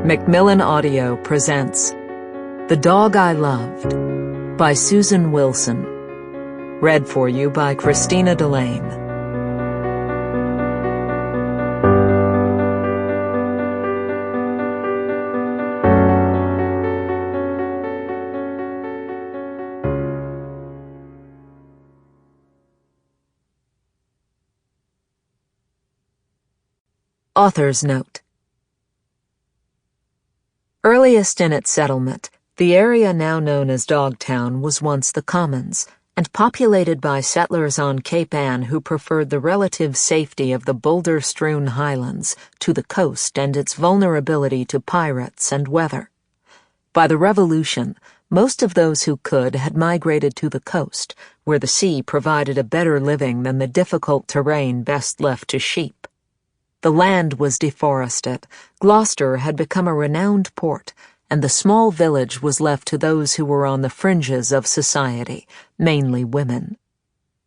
Macmillan Audio presents The Dog I Loved by Susan Wilson. Read for you by Christina Delaine. Author's Note. Earliest in its settlement, the area now known as Dogtown was once the Commons, and populated by settlers on Cape Ann who preferred the relative safety of the boulder-strewn highlands to the coast and its vulnerability to pirates and weather. By the Revolution, most of those who could had migrated to the coast, where the sea provided a better living than the difficult terrain best left to sheep. The land was deforested, Gloucester had become a renowned port, and the small village was left to those who were on the fringes of society, mainly women.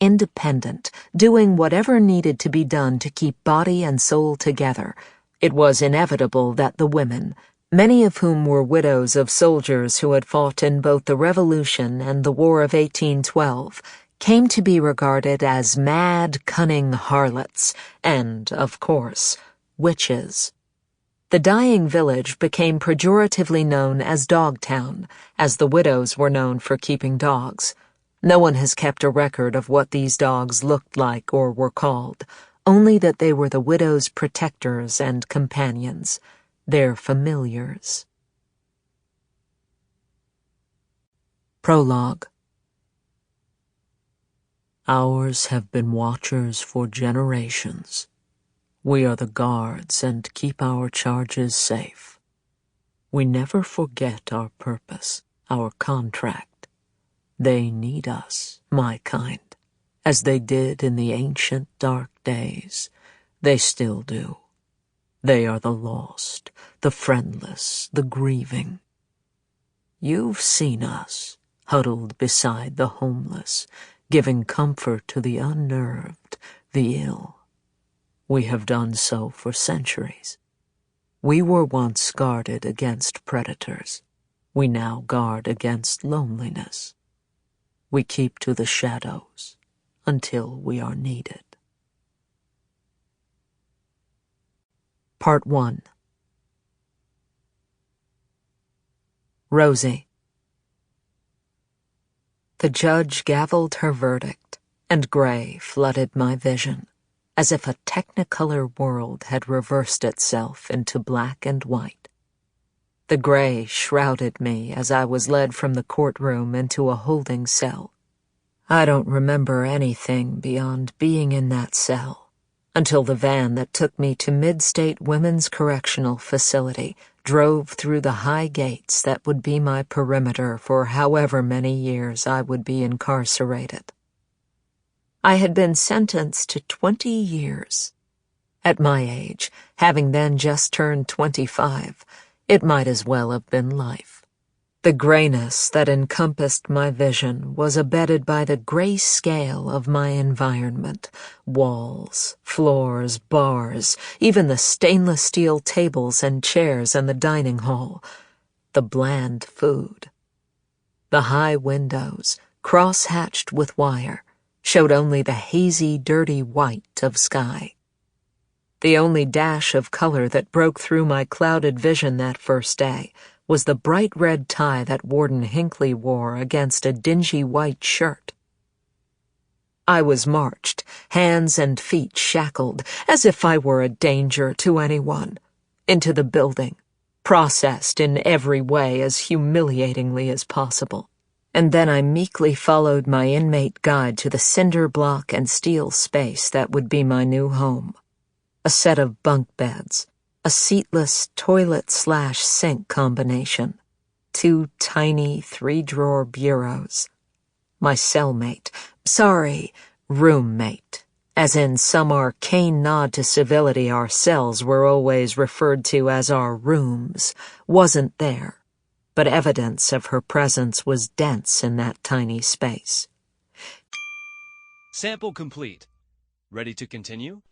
Independent, doing whatever needed to be done to keep body and soul together, it was inevitable that the women, many of whom were widows of soldiers who had fought in both the Revolution and the War of 1812, came to be regarded as mad, cunning harlots and, of course, witches. The dying village became pejoratively known as Dogtown, as the widows were known for keeping dogs. No one has kept a record of what these dogs looked like or were called, only that they were the widows' protectors and companions, their familiars. Prologue. Ours have been watchers for generations. We are the guards and keep our charges safe. We never forget our purpose, our contract. They need us, my kind, as they did in the ancient dark days. They still do. They are the lost, the friendless, the grieving. You've seen us, huddled beside the homeless, giving comfort to the unnerved, the ill. We have done so for centuries. We were once guarded against predators. We now guard against loneliness. We keep to the shadows until we are needed. Part 1. Rosie. The judge gavelled her verdict, and gray flooded my vision, as if a technicolor world had reversed itself into black and white. The gray shrouded me as I was led from the courtroom into a holding cell. I don't remember anything beyond being in that cell, until the van that took me to Mid-State Women's Correctional Facility drove through the high gates that would be my perimeter for however many years I would be incarcerated. I had been sentenced to 20 years. At my age, having then just turned 25, it might as well have been life. The grayness that encompassed my vision was abetted by the gray scale of my environment: walls, floors, bars, even the stainless steel tables and chairs in the dining hall, the bland food. The high windows, cross-hatched with wire, showed only the hazy, dirty white of sky. The only dash of color that broke through my clouded vision that first day was the bright red tie that Warden Hinckley wore against a dingy white shirt. I was marched, hands and feet shackled, as if I were a danger to anyone, into the building, processed in every way as humiliatingly as possible. And then I meekly followed my inmate guide to the cinder block and steel space that would be my new home. A set of bunk beds, a seatless toilet/sink combination, 2 tiny 3-drawer bureaus. My cellmate, roommate, as in some arcane nod to civility our cells were always referred to as our rooms, wasn't there, but evidence of her presence was dense in that tiny space. Sample complete. Ready to continue?